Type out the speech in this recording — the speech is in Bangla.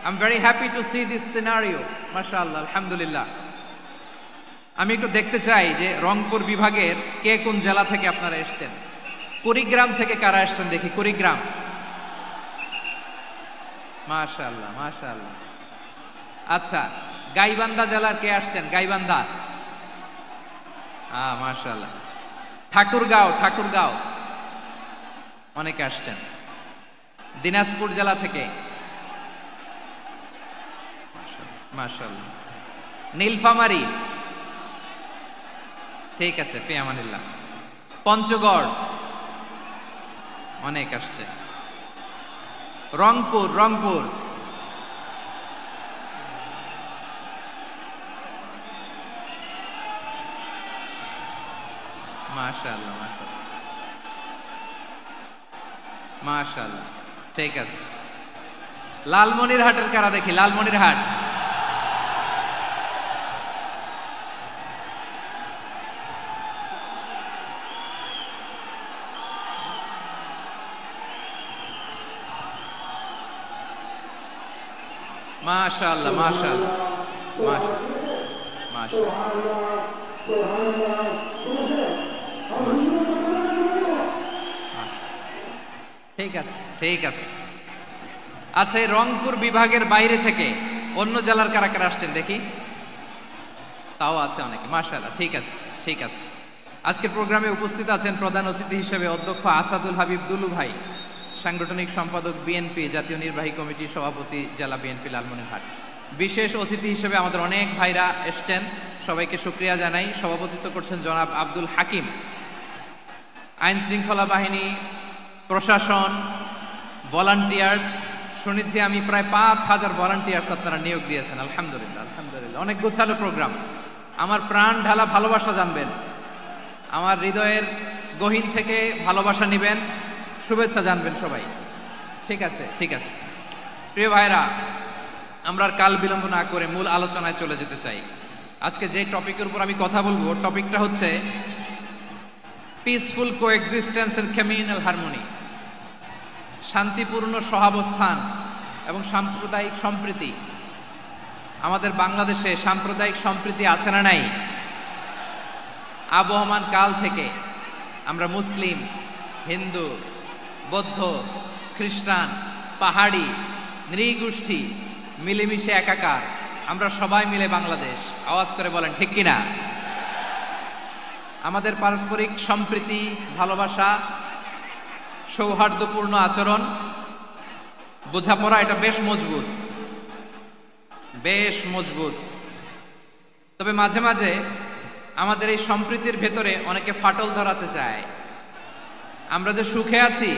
I'm very happy to see this scenario. MashaAllah, alhamdulillah. আমি একটু দেখতে চাই যে রংপুর বিভাগের কে কোন জেলা থেকে আপনারা এসেছেন। কুড়িগ্রাম থেকে কারা এসেছেন দেখি, কুড়িগ্রাম। মাশাআল্লাহ মাশাআল্লাহ। আচ্ছা, গাইবান্ধা জেলার কে আসছেন? গাইবান্ধা, মাশাআল্লাহ। ঠাকুরগাঁও অনেকে আসছেন। দিনাজপুর জেলা থেকে মাশাআল্লাহ। নীলফামারী, ঠিক আছে, ফি আমানিল্লাহ। পঞ্চগড় অনেক আসছে। রংপুর মাশাআল্লাহ মাশাআল্লাহ, ঠিক আছে। লালমনিরহাটের কারা দেখি, লালমনিরহাট। মাশাআল্লাহ মাশাআল্লাহ মাশাআল্লাহ। ঠিক আছে। আচ্ছা, এই রংপুর বিভাগের বাইরে থেকে অন্য জেলার কারা কারা আসছেন দেখি, তাও আছে অনেকে। মাশাআল্লাহ, ঠিক আছে। আজকের প্রোগ্রামে উপস্থিত আছেন প্রধান অতিথি হিসেবে অধ্যক্ষ আসাদুল হাবিব দুলু ভাই, সাংগঠনিক সম্পাদক বিএনপি, জাতীয় নির্বাহী কমিটির সভাপতি, জেলা বিএনপি লালমনিরহাট। বিশেষ অতিথি হিসেবে আমাদের অনেক ভাইরা এসছেন, সবাইকে শুকরিয়া জানাই। সভাপতিত্ব করছেন জনাব আব্দুল হাকিম। আইন শৃঙ্খলা বাহিনী, প্রশাসন, ভলান্টিয়ার্স, শুনেছি আমি প্রায় 5,000 ভলান্টিয়ার্স আপনারা নিয়োগ দিয়েছেন। আলহামদুলিল্লাহ, অনেক গোছালো প্রোগ্রাম। আমার প্রাণ ঢালা ভালোবাসা জানবেন, আমার হৃদয়ের গহীন থেকে ভালোবাসা নিবেন, শুভেচ্ছা জানবেন সবাই। ঠিক আছে। প্রিয় ভাইরা, আমরা আর কাল বিলম্ব না করে মূল আলোচনায় চলে যেতে চাই। আজকে যে টপিকের উপর আমি কথা বলবো, টপিকটা হচ্ছে peaceful coexistence and communal harmony, শান্তিপূর্ণ সহাবস্থান এবং সাম্প্রদায়িক সম্প্রীতি। আমাদের বাংলাদেশে সাম্প্রদায়িক সম্প্রীতি আছে না নাই? আবহমান কাল থেকে আমরা মুসলিম, হিন্দু, বৌদ্ধ, খ্রিস্টান, পাহাড়ি, নৃগোষ্ঠী মিলেমিশে একাকার, আমরা সবাই মিলে বাংলাদেশ। আওয়াজ করে বলেন ঠিক কিনা? আমাদের পারস্পরিক সম্প্রীতি, ভালোবাসা, সৌহার্দ্যপূর্ণ আচরণ, বোঝাপড়া, এটা বেশ মজবুত। তবে মাঝে মাঝে আমাদের এই সম্প্রীতির ভেতরে অনেকে ফাটল ধরাতে চায়। আমরা যে সুখে আছি